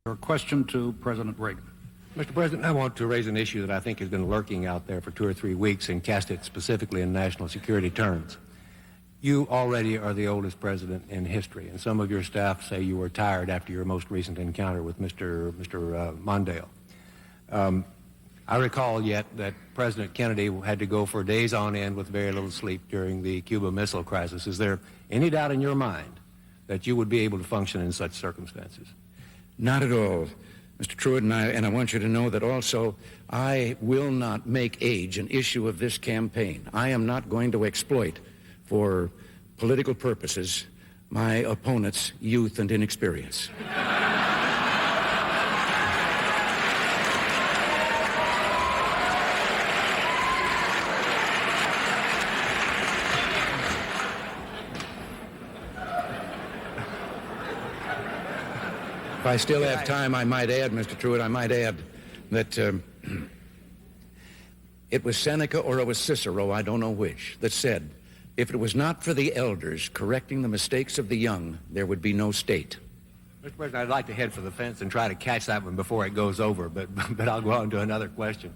Your question to President Reagan. Mr. President, I want to raise an issue that I think has been lurking out there for 2 or 3 weeks and cast it specifically in national security terms. You already are the oldest president in history, and some of your staff say you were tired after your most recent encounter with Mr. Mondale. I recall yet that President Kennedy had to go for days on end with very little sleep during the Cuba Missile Crisis. Is there any doubt in your mind that you would be able to function in such circumstances? Not at all, Mr. Truitt, and I want you to know that also I will not make age an issue of this campaign. I am not going to exploit for political purposes my opponent's youth and inexperience. If I still have time, I might add, Mr. Truitt, I might add that it was Seneca or it was Cicero, I don't know which, that said, if it was not for the elders correcting the mistakes of the young, there would be no state. Mr. President, I'd like to head for the fence and try to catch that one before it goes over, but I'll go on to another question.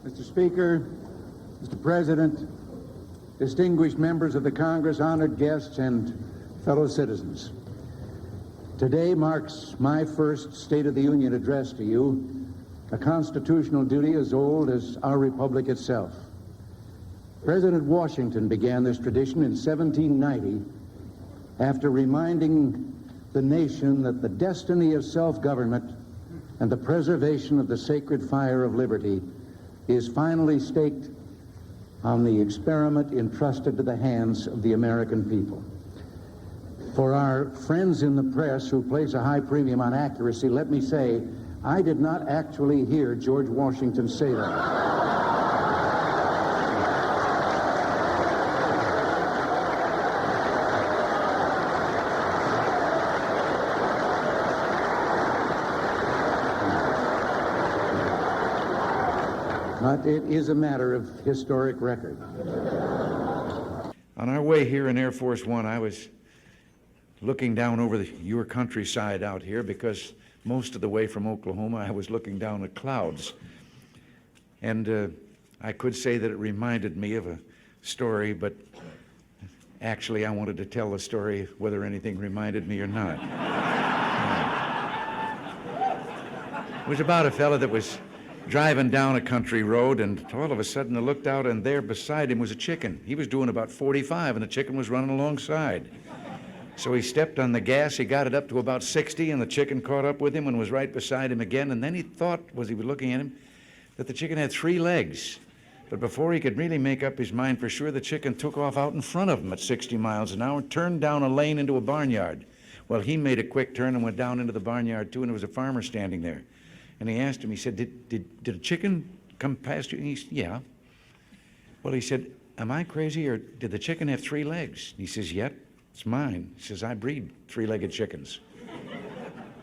Mr. Speaker, Mr. President, distinguished members of the Congress, honored guests, and fellow citizens. Today marks my first State of the Union address to you, a constitutional duty as old as our republic itself. President Washington began this tradition in 1790 after reminding the nation that the destiny of self-government and the preservation of the sacred fire of liberty is finally staked on the experiment entrusted to the hands of the American people. For our friends in the press who place a high premium on accuracy, let me say, I did not actually hear George Washington say that. But it is a matter of historic record. On our way here in Air Force One, I was looking down over your countryside out here because most of the way from Oklahoma, I was looking down at clouds. And I could say that it reminded me of a story, but actually I wanted to tell the story whether anything reminded me or not. It was about a fella that was driving down a country road, and all of a sudden I looked out, and there beside him was a chicken. He was doing about 45, and the chicken was running alongside. So he stepped on the gas, he got it up to about 60, and the chicken caught up with him and was right beside him again. And then he thought, as he was looking at him, that the chicken had 3 legs. But before he could really make up his mind for sure, the chicken took off out in front of him at 60 miles an hour, turned down a lane into a barnyard. Well, he made a quick turn and went down into the barnyard too, and there was a farmer standing there. And he asked him, he said, did a chicken come past you? And he said, yeah. Well, he said, am I crazy, or did the chicken have 3 legs? And he says, yep, it's mine. He says, I breed 3-legged chickens.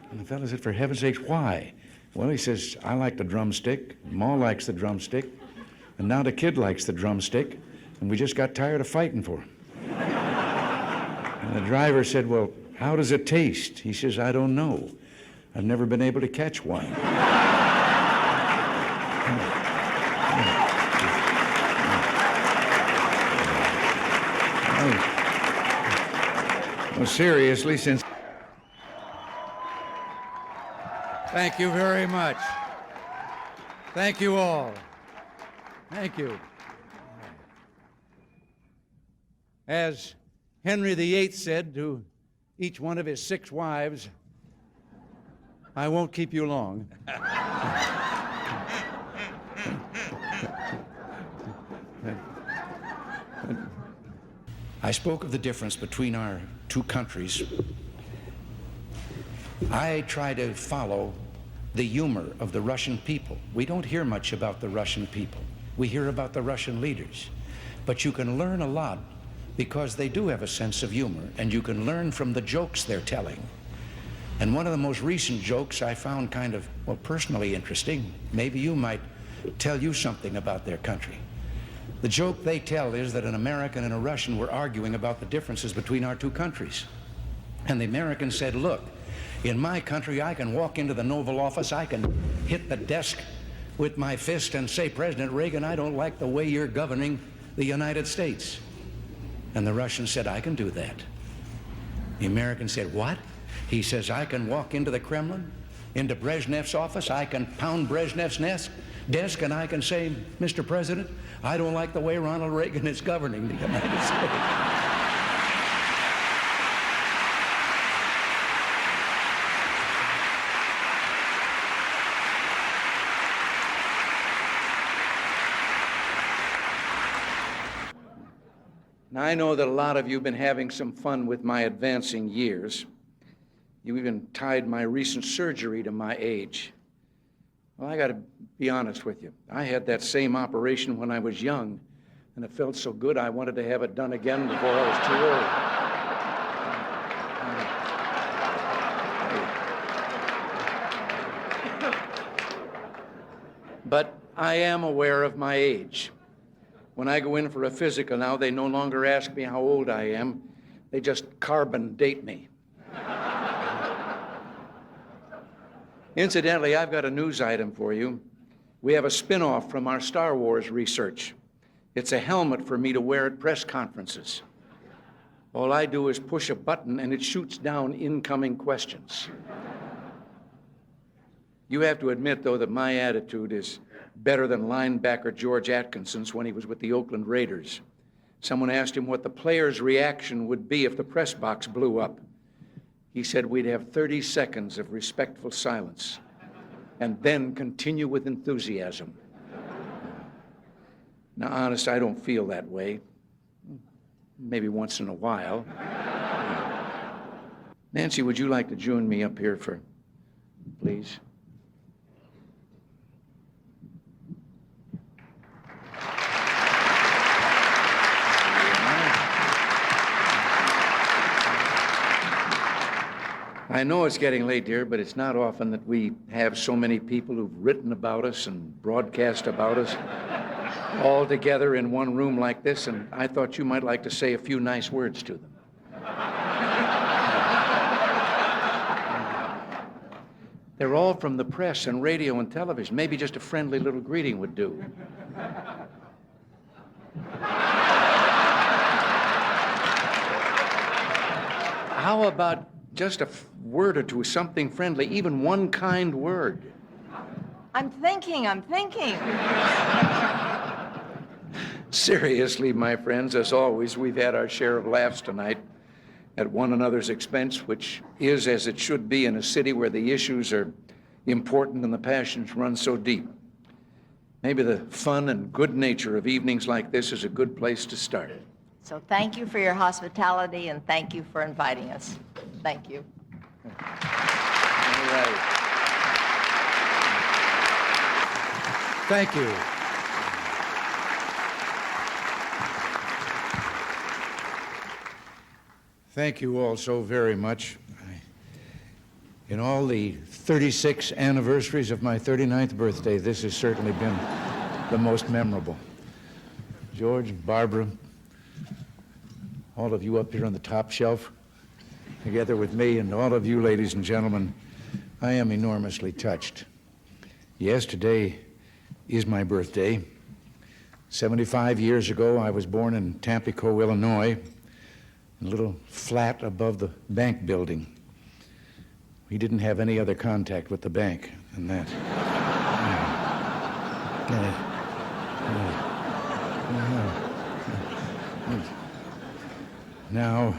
And the fellow said, for heaven's sakes, why? Well, he says, I like the drumstick, Ma likes the drumstick, and now the kid likes the drumstick, and we just got tired of fighting for him. And the driver said, well, how does it taste? He says, I don't know. I've never been able to catch one. Well, seriously, since... Thank you very much. Thank you all. Thank you. As Henry VIII said to each one of his 6 wives, I won't keep you long. I spoke of the difference between our 2 countries. I try to follow the humor of the Russian people. We don't hear much about the Russian people. We hear about the Russian leaders. But you can learn a lot because they do have a sense of humor, and you can learn from the jokes they're telling. And one of the most recent jokes I found kind of, well, personally interesting. Maybe you might tell you something about their country. The joke they tell is that an American and a Russian were arguing about the differences between our two countries. And the American said, look, in my country, I can walk into the Oval Office, I can hit the desk with my fist and say, President Reagan, I don't like the way you're governing the United States. And the Russian said, I can do that. The American said, what? He says, I can walk into the Kremlin, into Brezhnev's office, I can pound Brezhnev's desk, and I can say, Mr. President, I don't like the way Ronald Reagan is governing the United States. Now, I know that a lot of you have been having some fun with my advancing years. You even tied my recent surgery to my age. Well, I got to be honest with you. I had that same operation when I was young, and it felt so good I wanted to have it done again before I was too old. But I am aware of my age. When I go in for a physical now, they no longer ask me how old I am. They just carbon date me. Incidentally, I've got a news item for you. We have a spin-off from our Star Wars research. It's a helmet for me to wear at press conferences. All I do is push a button and it shoots down incoming questions. You have to admit, though, that my attitude is better than linebacker George Atkinson's when he was with the Oakland Raiders. Someone asked him what the player's reaction would be if the press box blew up. He said we'd have 30 seconds of respectful silence and then continue with enthusiasm. Now, honest, I don't feel that way. Maybe once in a while. Nancy, would you like to join me up here please? I know it's getting late, dear, but it's not often that we have so many people who've written about us and broadcast about us all together in one room like this, and I thought you might like to say a few nice words to them. They're all from the press and radio and television. Maybe just a friendly little greeting would do. How about just a word or two, something friendly, even one kind word? I'm thinking. Seriously, my friends, as always, we've had our share of laughs tonight at one another's expense, which is as it should be in a city where the issues are important and the passions run so deep. Maybe the fun and good nature of evenings like this is a good place to start. So thank you for your hospitality and thank you for inviting us. Thank you. All right. Thank you. Thank you all so very much. In all the 36 anniversaries of my 39th birthday, this has certainly been the most memorable. George, Barbara, all of you up here on the top shelf, together with me, and all of you, ladies and gentlemen, I am enormously touched. Yes, today is my birthday. 75 years ago, I was born in Tampico, Illinois, in a little flat above the bank building. We didn't have any other contact with the bank than that. Now,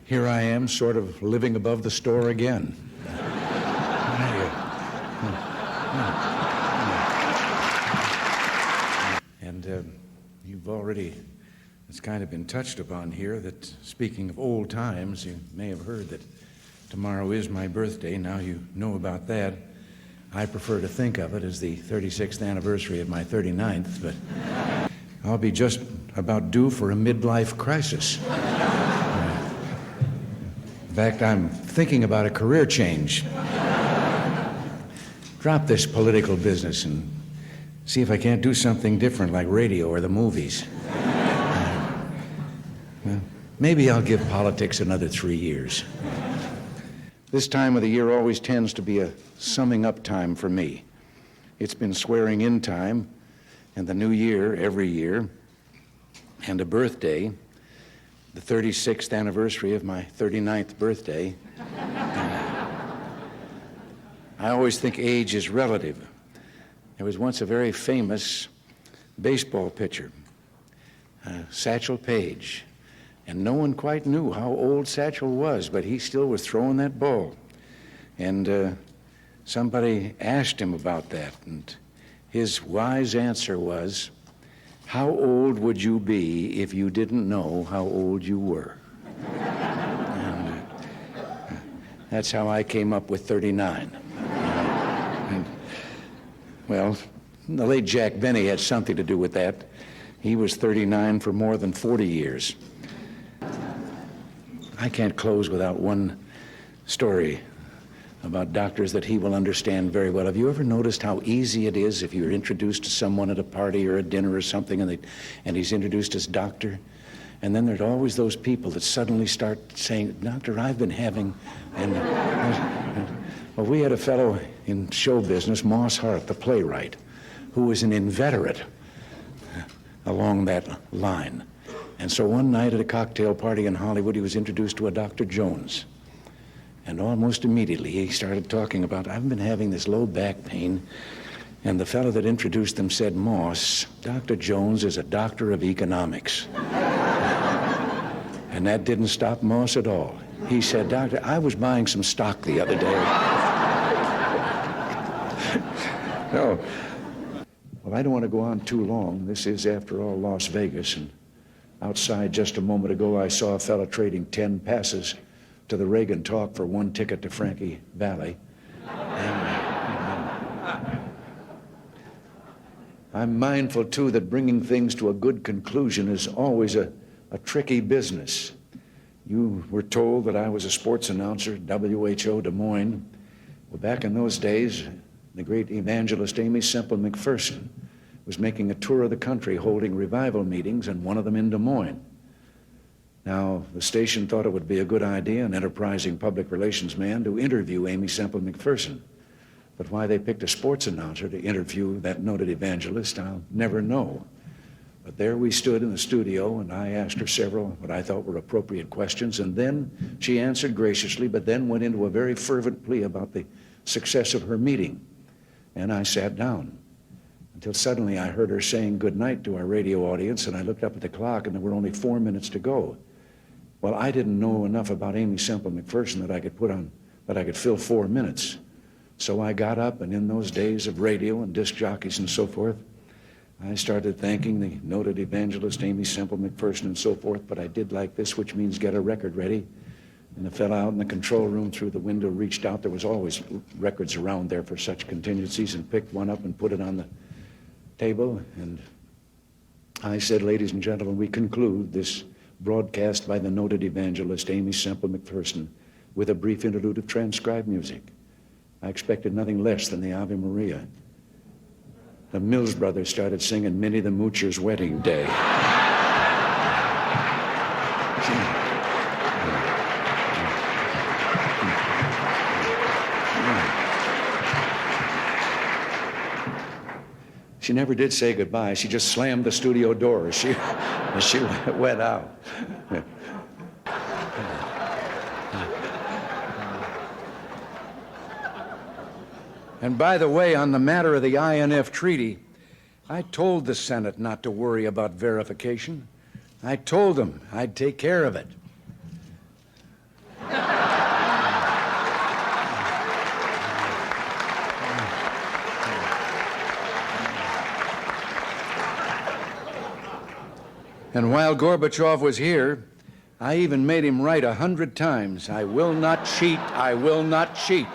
here I am, sort of living above the store again. And you've already, it's kind of been touched upon here that, speaking of old times, you may have heard that tomorrow is my birthday. Now you know about that. I prefer to think of it as the 36th anniversary of my 39th, but I'll be just about due for a midlife crisis. In fact, I'm thinking about a career change. Drop this political business and See if I can't do something different like radio or the movies. Well, maybe I'll give politics another 3 years. This time of the year always tends to be a summing up time for me. It's been swearing in time, and the new year every year, and a birthday, the 36th anniversary of my 39th birthday. I always think age is relative. There was once a very famous baseball pitcher, Satchel Paige, and no one quite knew how old Satchel was, but he still was throwing that ball. And somebody asked him about that, and his wise answer was, "How old would you be if you didn't know how old you were?" And that's how I came up with 39. Well, the late Jack Benny had something to do with that. He was 39 for more than 40 years. I can't close without one story about doctors that he will understand very well. Have you ever noticed how easy it is if you're introduced to someone at a party or a dinner or something and he's introduced as doctor? And then there's always those people that suddenly start saying, "Doctor, I've been having..." Well, we had a fellow in show business, Moss Hart, the playwright, who was an inveterate along that line. And so one night at a cocktail party in Hollywood, he was introduced to a Dr. Jones. And almost immediately he started talking about, "I've been having this low back pain." And the fellow that introduced them said, "Moss, Dr. Jones is a doctor of economics." And that didn't stop Moss at all. He said, "Doctor, I was buying some stock the other day." No. Well, I don't want to go on too long. This is, after all, Las Vegas. And outside just a moment ago, I saw a fellow trading 10 passes to the Reagan talk for 1 ticket to Frankie Valley. I'm mindful, too, that bringing things to a good conclusion is always a tricky business. You were told that I was a sports announcer at WHO Des Moines. Well, back in those days, the great evangelist Aimee Semple McPherson was making a tour of the country holding revival meetings, and one of them in Des Moines. Now, the station thought it would be a good idea, an enterprising public relations man, to interview Aimee Semple McPherson. But why they picked a sports announcer to interview that noted evangelist, I'll never know. But there we stood in the studio, and I asked her several what I thought were appropriate questions, and then she answered graciously, but then went into a very fervent plea about the success of her meeting. And I sat down until suddenly I heard her saying goodnight to our radio audience, and I looked up at the clock, and there were only 4 minutes to go. Well, I didn't know enough about Aimee Semple McPherson that I could fill 4 minutes. So I got up, and in those days of radio and disc jockeys and so forth, I started thanking the noted evangelist Aimee Semple McPherson and so forth, but I did like this, which means get a record ready. And the fellow out in the control room through the window reached out. There was always records around there for such contingencies, and picked one up and put it on the table. And I said, "Ladies and gentlemen, we conclude this broadcast by the noted evangelist Aimee Semple McPherson with a brief interlude of transcribed music." I expected nothing less than the Ave Maria. The Mills Brothers started singing Minnie the Moocher's Wedding Day. She never did say goodbye. She just slammed the studio door as she went out. And by the way, on the matter of the INF treaty, I told the Senate not to worry about verification. I told them I'd take care of it. And while Gorbachev was here, I even made him write 100 times, "I will not cheat, I will not cheat."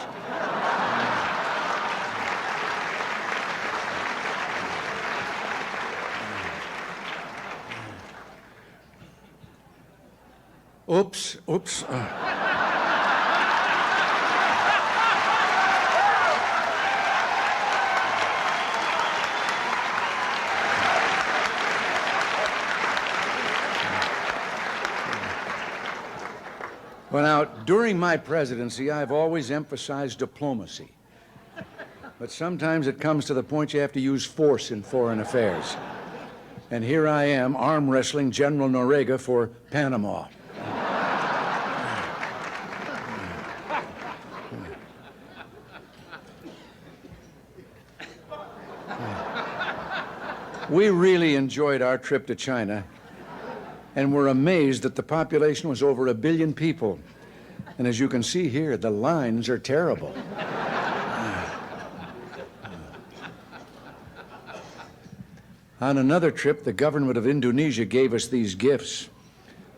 Oops. Well, now, during my presidency, I've always emphasized diplomacy. But sometimes it comes to the point you have to use force in foreign affairs. And here I am, arm wrestling General Noriega for Panama. We really enjoyed our trip to China, and we're amazed that the population was over 1 billion people. And as you can see here, the lines are terrible. On another trip, the government of Indonesia gave us these gifts,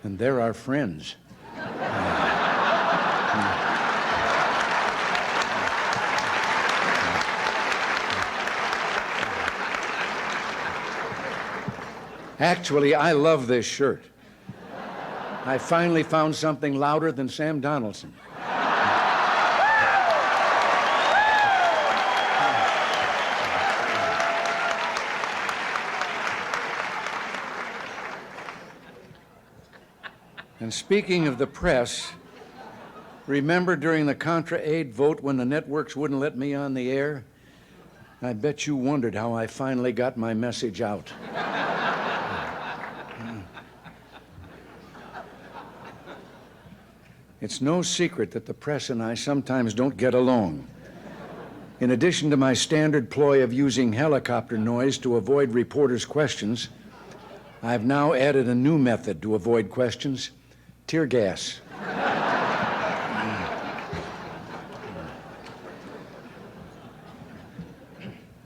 and they're our friends. Actually, I love this shirt. I finally found something louder than Sam Donaldson. And speaking of the press, remember during the Contra Aid vote when the networks wouldn't let me on the air? I bet you wondered how I finally got my message out. It's no secret that the press and I sometimes don't get along. In addition to my standard ploy of using helicopter noise to avoid reporters' questions, I've now added a new method to avoid questions: tear gas.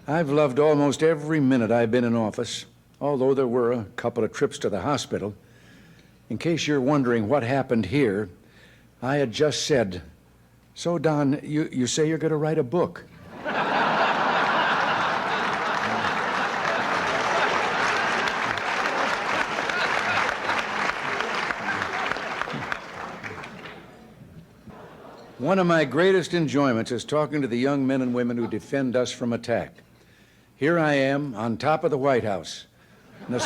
I've loved almost every minute I've been in office, although there were a couple of trips to the hospital. In case you're wondering what happened here, I had just said, "So, Don, you say you're going to write a book." One of my greatest enjoyments is talking to the young men and women who defend us from attack. Here I am on top of the White House, and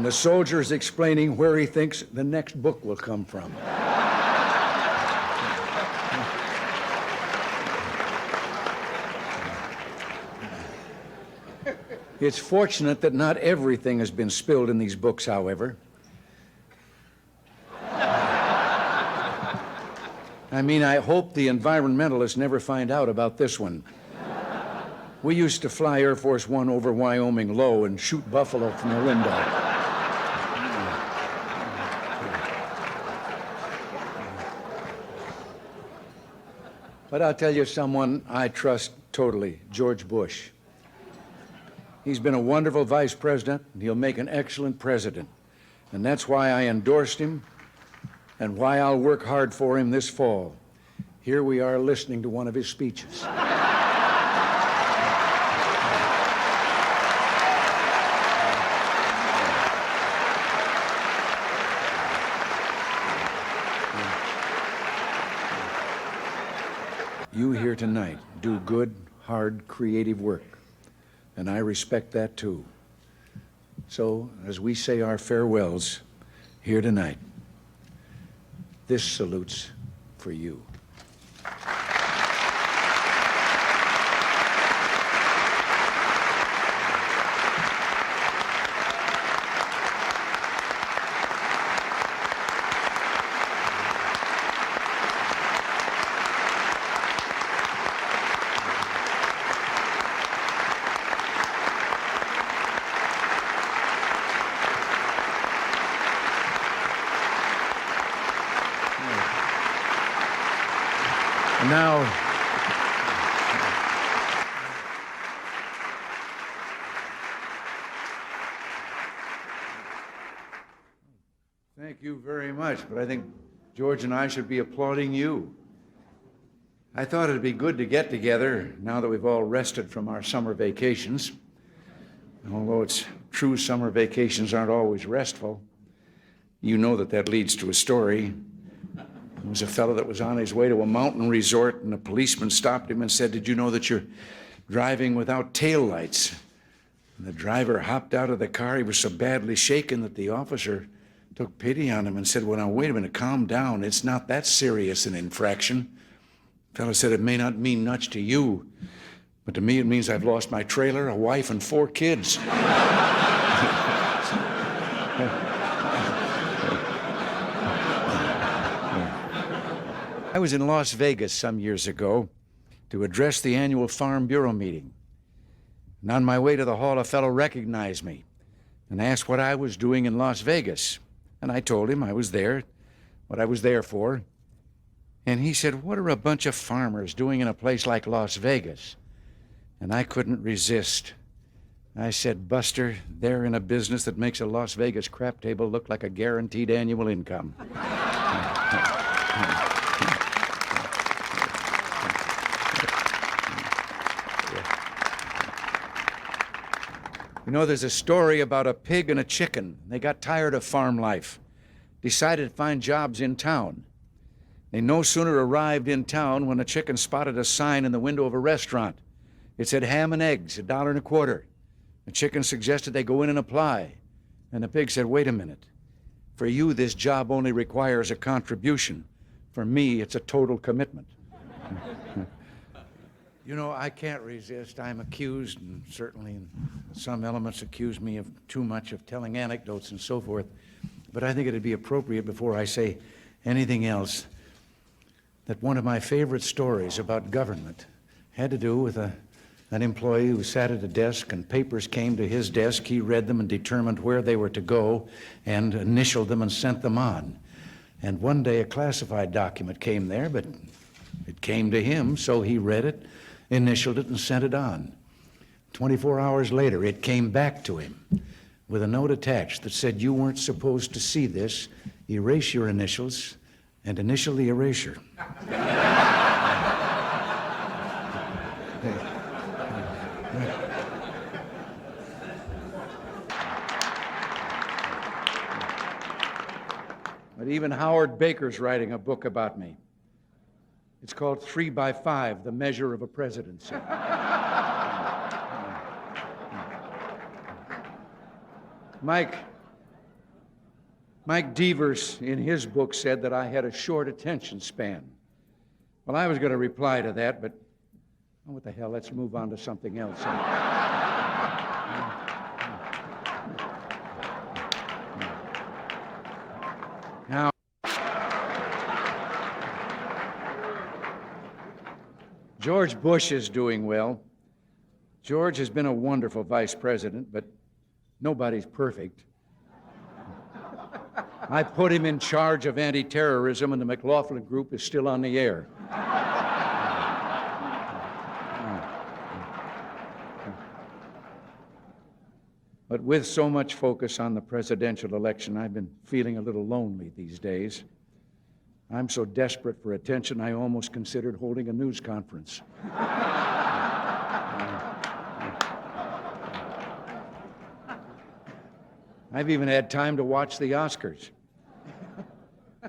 the soldier is explaining where he thinks the next book will come from. It's fortunate that not everything has been spilled in these books, however. I mean, I hope the environmentalists never find out about this one. We used to fly Air Force One over Wyoming low and shoot buffalo from the window. But I'll tell you someone I trust totally, George Bush. He's been a wonderful vice president, and he'll make an excellent president. And that's why I endorsed him and why I'll work hard for him this fall. Here we are listening to one of his speeches. You here tonight do good, hard, creative work, and I respect that too. So, as we say our farewells here tonight, this salute's for you. Now, thank you very much, but I think George and I should be applauding you. I thought it'd be good to get together now that we've all rested from our summer vacations. Although it's true summer vacations aren't always restful, you know that leads to a story. There was a fellow that was on his way to a mountain resort, and a policeman stopped him and said, "Did you know that you're driving without taillights?" And the driver hopped out of the car. He was so badly shaken that the officer took pity on him and said, well, now, wait a minute, calm down. It's not that serious an infraction. The fellow said, it may not mean much to you, but to me it means I've lost my trailer, a wife, and 4 kids. I was in Las Vegas some years ago to address the annual Farm Bureau meeting. And on my way to the hall, a fellow recognized me and asked what I was doing in Las Vegas. And I told him I was there, what I was there for. And he said, what are a bunch of farmers doing in a place like Las Vegas? And I couldn't resist. I said, Buster, they're in a business that makes a Las Vegas crap table look like a guaranteed annual income. You know, there's a story about a pig and a chicken. They got tired of farm life, decided to find jobs in town. They no sooner arrived in town when the chicken spotted a sign in the window of a restaurant. It said ham and eggs, $1.25. The chicken suggested they go in and apply. And the pig said, wait a minute. For you, this job only requires a contribution. For me, it's a total commitment. You know, I can't resist. I'm accused, and certainly some elements accuse me of too much of telling anecdotes and so forth. But I think it'd be appropriate before I say anything else that one of my favorite stories about government had to do with an employee who sat at a desk and papers came to his desk. He read them and determined where they were to go and initialed them and sent them on. And one day a classified document came there, but it came to him, so he read it, initialed it, and sent it on. 24 hours later, it came back to him with a note attached that said, you weren't supposed to see this. Erase your initials and initial the erasure. But even Howard Baker's writing a book about me. It's called 3 by 5, The Measure of a Presidency. Mike Devers, in his book, said that I had a short attention span. Well, I was going to reply to that, but oh, what the hell, let's move on to something else. Now, George Bush is doing well. George has been a wonderful vice president, but nobody's perfect. I put him in charge of anti-terrorism, and the McLaughlin Group is still on the air. But with so much focus on the presidential election, I've been feeling a little lonely these days. I'm so desperate for attention, I almost considered holding a news conference. I've even had time to watch the Oscars.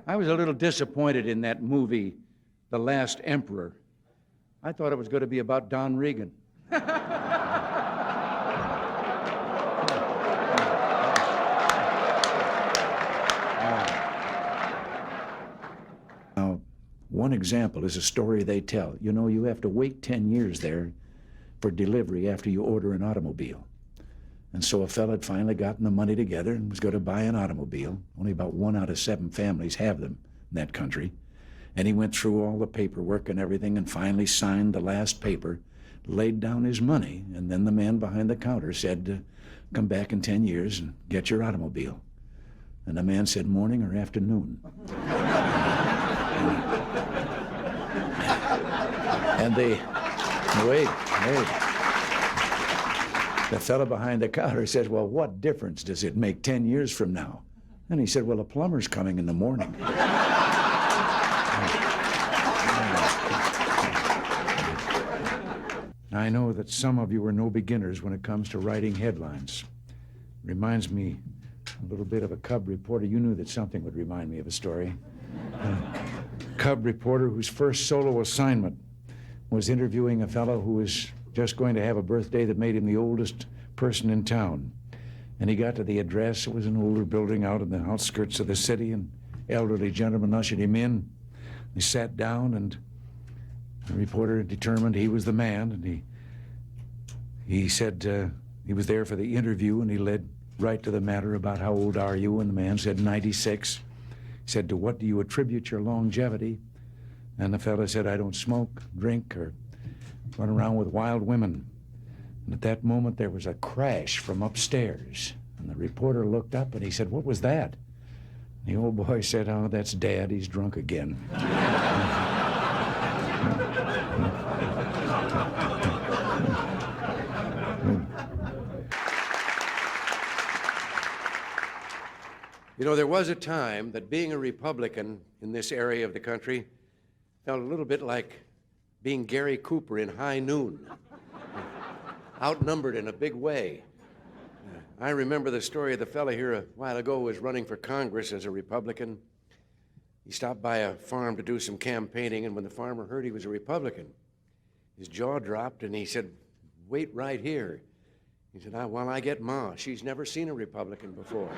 I was a little disappointed in that movie, The Last Emperor. I thought it was going to be about Don Reagan. Now, one example is a story they tell. You know, you have to wait 10 years there for delivery after you order an automobile. And so a fellow had finally gotten the money together and was going to buy an automobile. Only about 1 out of 7 families have them in that country. And he went through all the paperwork and everything and finally signed the last paper, laid down his money, and then the man behind the counter said, come back in 10 years and get your automobile. And the man said, morning or afternoon? And wait. The fellow behind the counter says, well, what difference does it make 10 years from now? And he said, well, a plumber's coming in the morning. I know that some of you are no beginners when it comes to writing headlines. Reminds me a little bit of a cub reporter. You knew that something would remind me of a story. A cub reporter whose first solo assignment was interviewing a fellow who was just going to have a birthday that made him the oldest person in town. And he got to the address. It was an older building out in the outskirts of the city, and elderly gentleman ushered him in. He sat down, and the reporter determined he was the man, and he said he was there for the interview, and he led right to the matter about how old are you, and the man said 96. He said, to what do you attribute your longevity? And the fellow said, I don't smoke, drink, or run around with wild women. And at that moment, there was a crash from upstairs. And the reporter looked up, and he said, what was that? The old boy said, oh, that's Dad. He's drunk again. You know, there was a time that being a Republican in this area of the country felt a little bit like being Gary Cooper in High Noon, outnumbered in a big way. I remember the story of the fellow here a while ago who was running for Congress as a Republican. He stopped by a farm to do some campaigning, and when the farmer heard he was a Republican, his jaw dropped, and he said, wait right here. He said, while I get Ma. She's never seen a Republican before.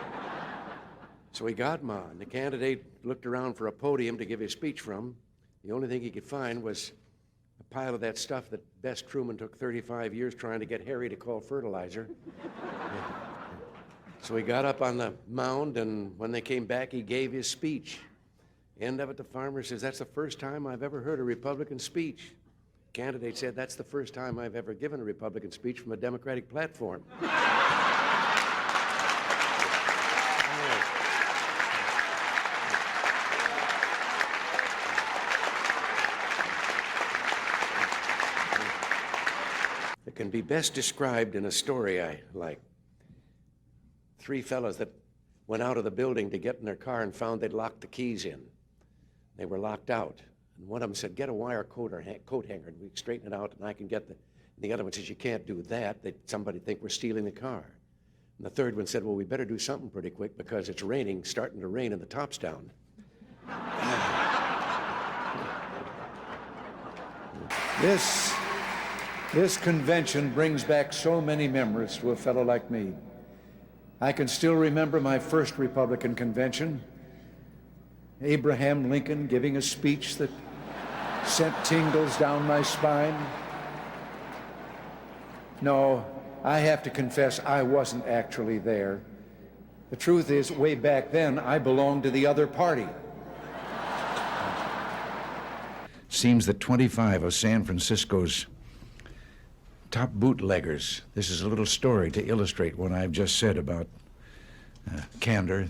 So he got Ma, and the candidate looked around for a podium to give his speech from. The only thing he could find was a pile of that stuff that Bess Truman took 35 years trying to get Harry to call fertilizer. So he got up on the mound, and when they came back, he gave his speech. End of it, the farmer says, that's the first time I've ever heard a Republican speech. Candidate said, that's the first time I've ever given a Republican speech from a Democratic platform. It can be best described in a story I like. Three fellows that went out of the building to get in their car and found they'd locked the keys in. They were locked out. And one of them said, get a wire coat hanger, and we straighten it out, and I can get the... And the other one says, you can't do that. Somebody think we're stealing the car. And the third one said, well, we better do something pretty quick because it's raining, starting to rain, and the top's down. This convention brings back so many memories to a fellow like me. I can still remember my first Republican convention. Abraham Lincoln giving a speech that sent tingles down my spine. No, I have to confess I wasn't actually there. The truth is, way back then, I belonged to the other party. Seems that 25 of San Francisco's top bootleggers, this is a little story to illustrate what I've just said about candor.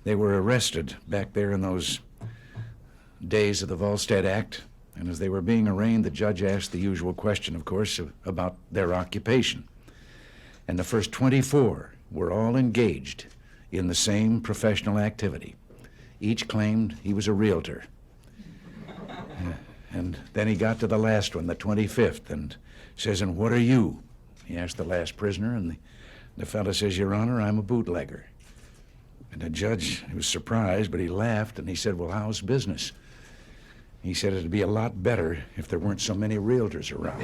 They were arrested back there in those days of the Volstead Act, and as they were being arraigned, the judge asked the usual question, of course, about their occupation. And the first 24 were all engaged in the same professional activity. Each claimed he was a realtor. And then he got to the last one, the 25th, and says, and what are you? He asked the last prisoner, and the fellow says, Your Honor, I'm a bootlegger. And the judge, he was surprised, but he laughed, and he said, well, how's business? He said it'd be a lot better if there weren't so many realtors around.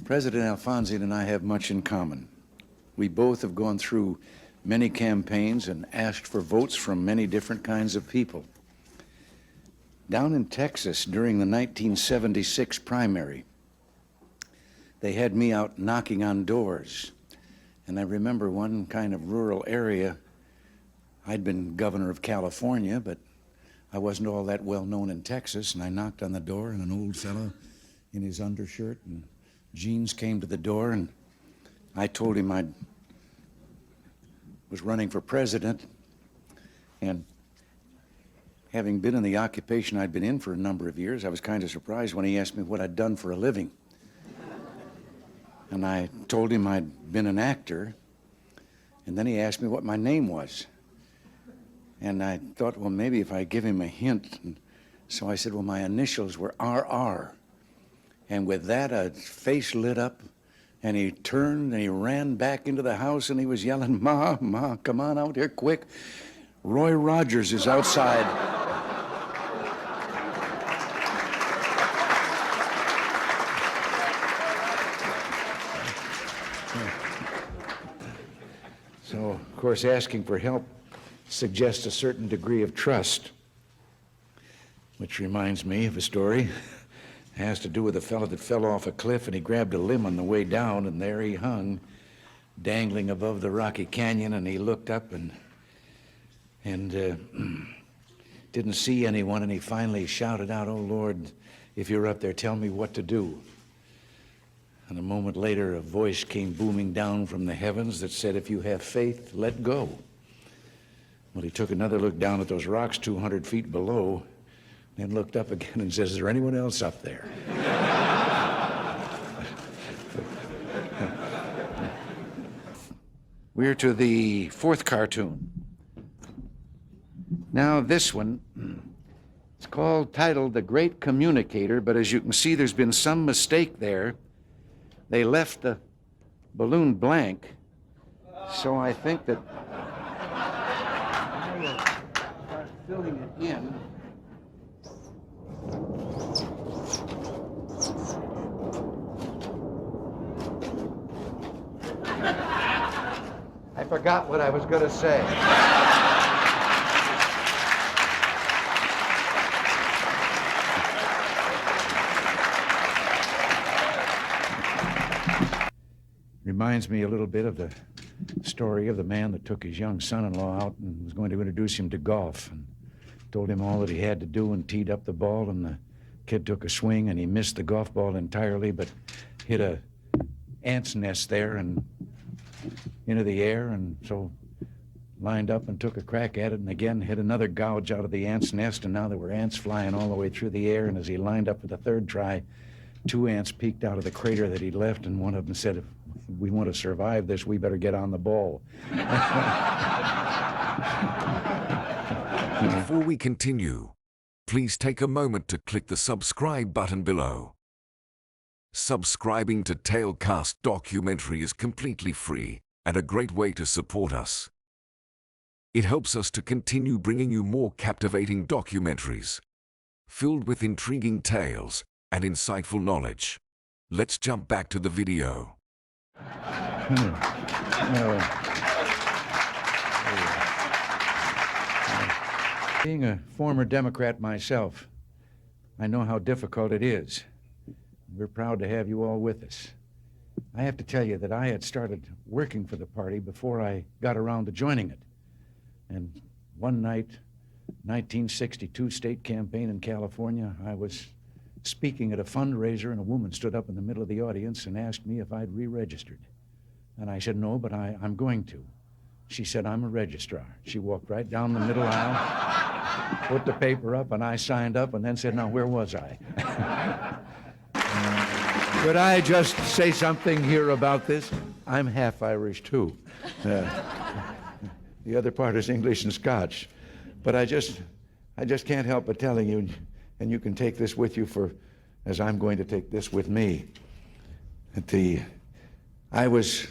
President Alfonso and I have much in common. We both have gone through many campaigns and asked for votes from many different kinds of people. Down in Texas during the 1976 primary, they had me out knocking on doors. And I remember one kind of rural area. I'd been governor of California, but I wasn't all that well known in Texas. And I knocked on the door, and an old fellow in his undershirt and jeans came to the door, and I told him I was running for president. And having been in the occupation I'd been in for a number of years, I was kind of surprised when he asked me what I'd done for a living. And I told him I'd been an actor, and then he asked me what my name was. And I thought, well, maybe if I give him a hint. And so I said, well, my initials were RR. And with that, a face lit up, and he turned and he ran back into the house, and he was yelling, Ma, Ma, come on out here quick. Roy Rogers is outside. So, of course, asking for help suggests a certain degree of trust, which reminds me of a story. It has to do with a fellow that fell off a cliff, and he grabbed a limb on the way down, and there he hung, dangling above the rocky canyon, and he looked up and didn't see anyone, and he finally shouted out, "Oh, Lord, if you're up there, tell me what to do." And a moment later, a voice came booming down from the heavens that said, "If you have faith, let go." Well, he took another look down at those rocks 200 feet below, then looked up again and says, "Is there anyone else up there?" We're to the fourth cartoon. Now, this one, it's titled The Great Communicator, but as you can see, there's been some mistake there. They left the balloon blank, so I think that I will start filling it in. I forgot what I was going to say. Reminds me a little bit of the story of the man that took his young son-in-law out and was going to introduce him to golf, and told him all that he had to do, and teed up the ball, and the kid took a swing, and he missed the golf ball entirely, but hit a ant's nest there and into the air, and so lined up and took a crack at it, and again hit another gouge out of the ant's nest, and now there were ants flying all the way through the air, and as he lined up for the third try, 2 ants peeked out of the crater that he'd left, and one of them said, "If we want to survive this, we better get on the ball." Before we continue, please take a moment to click the subscribe button below. Subscribing to Tailcast Documentary is completely free and a great way to support us. It helps us to continue bringing you more captivating documentaries, filled with intriguing tales and insightful knowledge. Let's jump back to the video. Being a former Democrat myself, I know how difficult it is. We're proud to have you all with us. I have to tell you that I had started working for the party before I got around to joining it. And one night, 1962 state campaign in California, I was speaking at a fundraiser, and a woman stood up in the middle of the audience and asked me if I'd re-registered. And I said, "No, but I'm going to." She said, "I'm a registrar." She walked right down the middle aisle, put the paper up, and I signed up, and then said, "Now, where was I?" Could I just say something here about this? I'm half Irish, too. The other part is English and Scotch. But I just can't help but telling you, and you can take this with you as I'm going to take this with me. I was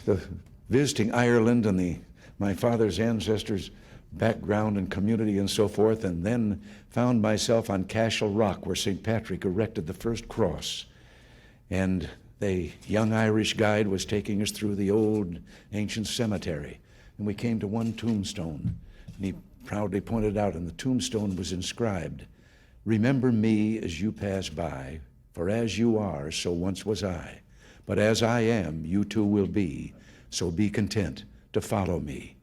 visiting Ireland and my father's ancestors' background and community and so forth, and then found myself on Cashel Rock, where St. Patrick erected the first cross. And the young Irish guide was taking us through the old ancient cemetery, and we came to one tombstone, and he proudly pointed out, and the tombstone was inscribed, "Remember me as you pass by, for as you are, so once was I. But as I am, you too will be, so be content to follow me."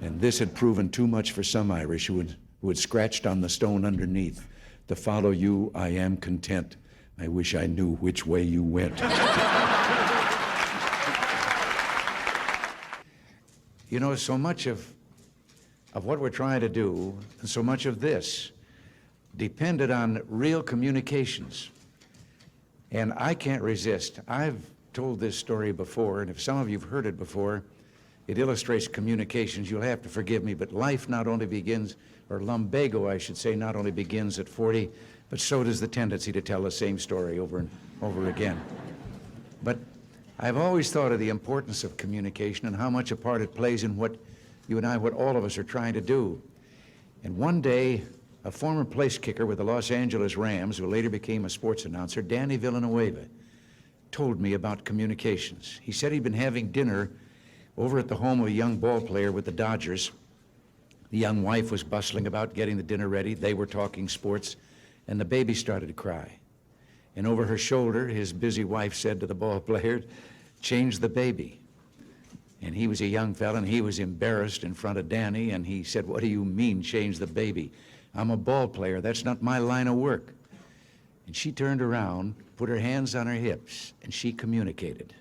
And this had proven too much for some Irish who had scratched on the stone underneath, "To follow you, I am content. I wish I knew which way you went." You know, so much of what we're trying to do, and so much of this, depended on real communications. And I can't resist. I've told this story before, and if some of you have heard it before, it illustrates communications. You'll have to forgive me, but life not only begins, or lumbago, I should say, not only begins at 40, but so does the tendency to tell the same story over and over again. But I've always thought of the importance of communication and how much a part it plays in what you and I, what all of us are trying to do. And one day, a former place kicker with the Los Angeles Rams, who later became a sports announcer, Danny Villanueva, told me about communications. He said he'd been having dinner over at the home of a young ball player with the Dodgers. The young wife was bustling about getting the dinner ready. They were talking sports, and the baby started to cry. And over her shoulder, his busy wife said to the ball player, "Change the baby." And he was a young fella, and he was embarrassed in front of Danny, and he said, "What do you mean, change the baby? I'm a ball player. That's not my line of work." And she turned around, put her hands on her hips, and she communicated.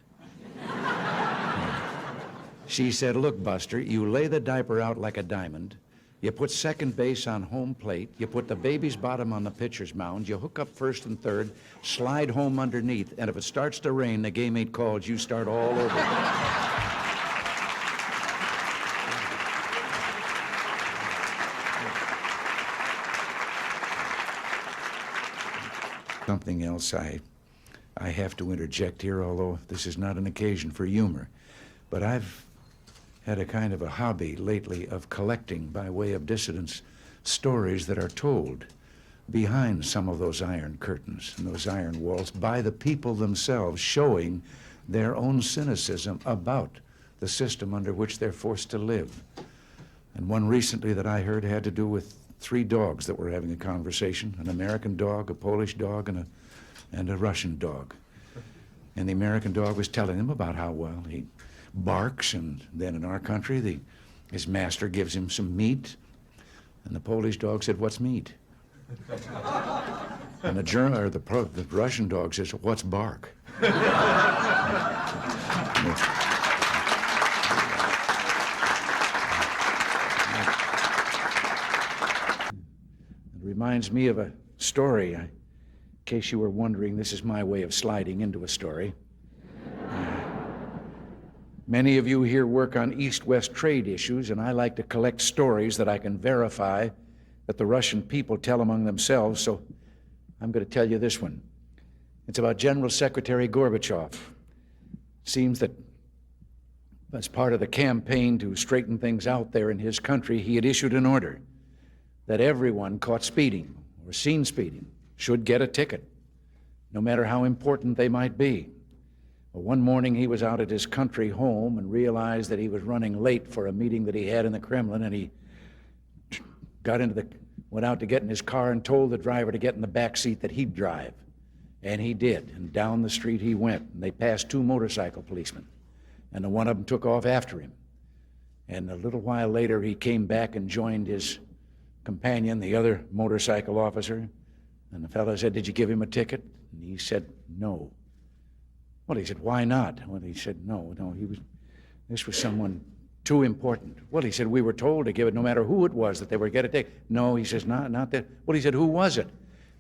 She said, "Look, Buster, you lay the diaper out like a diamond. You put second base on home plate. You put the baby's bottom on the pitcher's mound. You hook up first and third, slide home underneath, and if it starts to rain, the game ain't called. You start all over." Something else I have to interject here, although this is not an occasion for humor. But I've had a kind of a hobby lately of collecting, by way of dissidents, stories that are told behind some of those iron curtains and those iron walls by the people themselves, showing their own cynicism about the system under which they're forced to live. And one recently that I heard had to do with 3 dogs that were having a conversation, an American dog, a Polish dog, and a Russian dog. And the American dog was telling them about how, well, he barks, and then in our country, his master gives him some meat. And the Polish dog said, "What's meat?" And the Russian dog says, "What's bark?" Reminds me of a story. In case you were wondering, this is my way of sliding into a story. Many of you here work on East-West trade issues, and I like to collect stories that I can verify that the Russian people tell among themselves, so I'm going to tell you this one. It's about General Secretary Gorbachev. Seems that as part of the campaign to straighten things out there in his country, he had issued an order that everyone caught speeding or seen speeding should get a ticket, no matter how important they might be. Well, one morning he was out at his country home and realized that he was running late for a meeting that he had in the Kremlin, and he went out to get in his car and told the driver to get in the back seat that he'd drive. And he did, and down the street he went, and they passed 2 motorcycle policemen, and the one of them took off after him. And a little while later he came back and joined his companion, the other motorcycle officer, and the fellow said, "Did you give him a ticket?" And he said, "No." Well, he said, "Why not?" Well, he said, no, this was someone too important. Well, he said, "We were told to give it no matter who it was, that they would get a ticket." No, he says, not that. Well, he said, "Who was it?"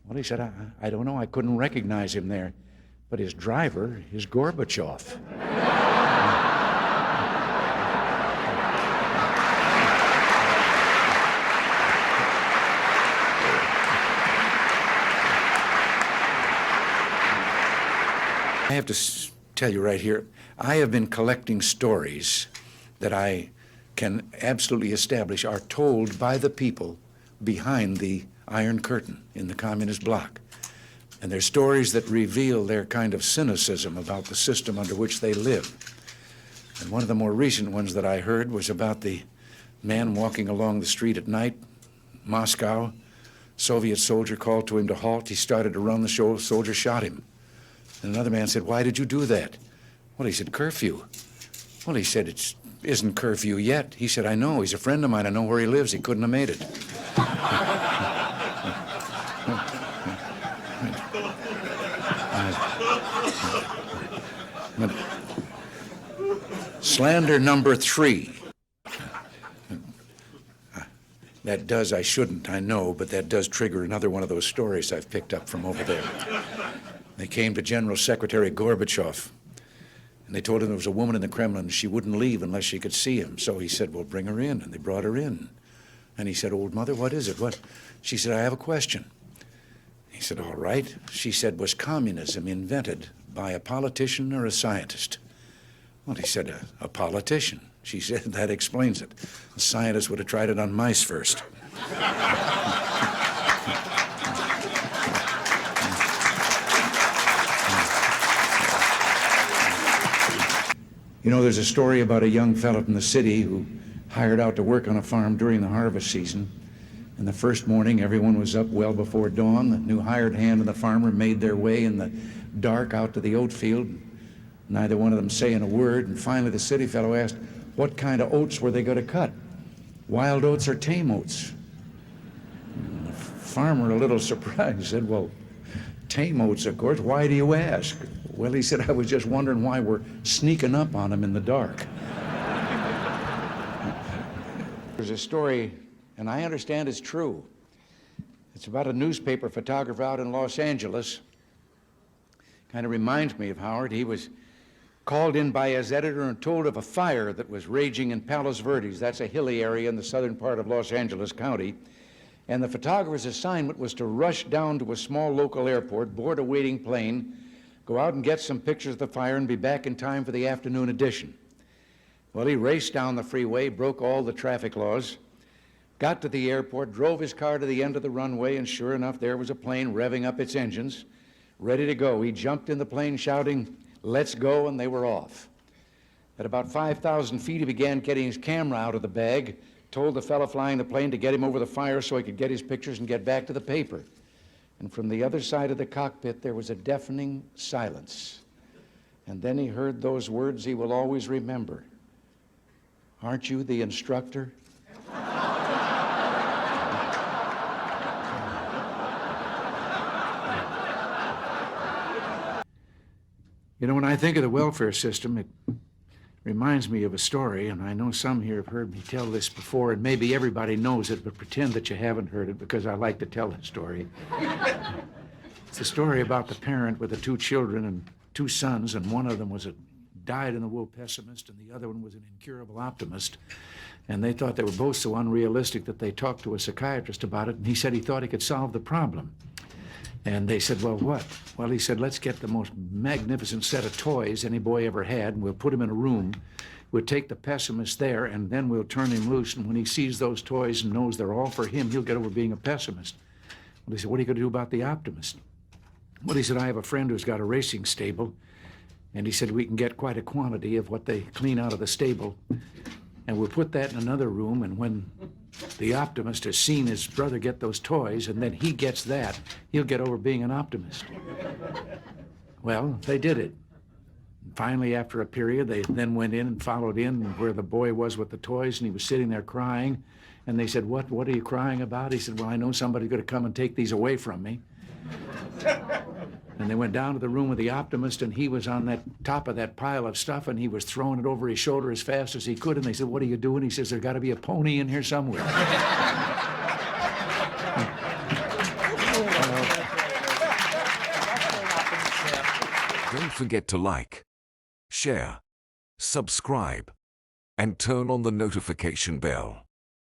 Well, he said, I don't know, I couldn't recognize him there. But his driver is Gorbachev. I have to tell you right here, I have been collecting stories that I can absolutely establish are told by the people behind the Iron Curtain in the communist bloc. And they're stories that reveal their kind of cynicism about the system under which they live. And one of the more recent ones that I heard was about the man walking along the street at night, Moscow. Soviet soldier called to him to halt. He started to run. The soldier shot him. And another man said, "Why did you do that?" Well, he said, "Curfew." Well, he said, "It isn't curfew yet." He said, "I know. He's a friend of mine. I know where he lives. He couldn't have made it." Slander number 3. That does, I shouldn't, I know, but that does trigger another one of those stories I've picked up from over there. They came to General Secretary Gorbachev, and they told him there was a woman in the Kremlin, and she wouldn't leave unless she could see him. So he said, "Well, bring her in." And they brought her in. And he said, "Old mother, what is it? What?" She said, "I have a question." He said, "All right." She said, "Was communism invented by a politician or a scientist?" Well, he said, a politician. She said, "That explains it. A scientist would have tried it on mice first." You know, there's a story about a young fellow from the city who hired out to work on a farm during the harvest season. And the first morning, everyone was up well before dawn. The new hired hand and the farmer made their way in the dark out to the oat field, neither one of them saying a word. And finally, the city fellow asked, what kind of oats were they going to cut? Wild oats or tame oats? And the farmer, a little surprised, said, well, tame oats, of course. Why do you ask? Well, he said, I was just wondering why we're sneaking up on them in the dark. There's a story, and I understand it's true. It's about a newspaper photographer out in Los Angeles. Kind of reminds me of Howard. He was called in by his editor and told of a fire that was raging in Palos Verdes. That's a hilly area in the southern part of Los Angeles County. And the photographer's assignment was to rush down to a small local airport, board a waiting plane, go out and get some pictures of the fire and be back in time for the afternoon edition. Well, he raced down the freeway, broke all the traffic laws, got to the airport, drove his car to the end of the runway, and sure enough, there was a plane revving up its engines, ready to go. He jumped in the plane shouting, let's go, and they were off. At about 5,000 feet, he began getting his camera out of the bag, told the fellow flying the plane to get him over the fire so he could get his pictures and get back to the paper. And from the other side of the cockpit, there was a deafening silence. And then he heard those words he will always remember. Aren't you the instructor? You know, when I think of the welfare system, it reminds me of a story, and I know some here have heard me tell this before, and maybe everybody knows it, but pretend that you haven't heard it because I like to tell the story. It's a story about the parent with the two children and two sons, and one of them was a dyed-in-the-wool pessimist, and the other one was an incurable optimist. And they thought they were both so unrealistic that they talked to a psychiatrist about it, and he said he thought he could solve the problem. And they said, well, what? Well, he said, let's get the most magnificent set of toys any boy ever had, and we'll put him in a room. We'll take the pessimist there, and then we'll turn him loose, and when he sees those toys and knows they're all for him, he'll get over being a pessimist. Well, he said, what are you going to do about the optimist? Well, he said, I have a friend who's got a racing stable, and he said, we can get quite a quantity of what they clean out of the stable, and we'll put that in another room, and when the optimist has seen his brother get those toys, and then he gets that, he'll get over being an optimist. Well, they did it. Finally, after a period, they then went in and followed in where the boy was with the toys, and he was sitting there crying, and they said, what are you crying about? He said, well, I know somebody's going to come and take these away from me. And they went down to the room with the optimist, and he was on that top of that pile of stuff, and he was throwing it over his shoulder as fast as he could. And they said, what are you doing? He says, there's got to be a pony in here somewhere. Don't forget to like, share, subscribe, and turn on the notification bell.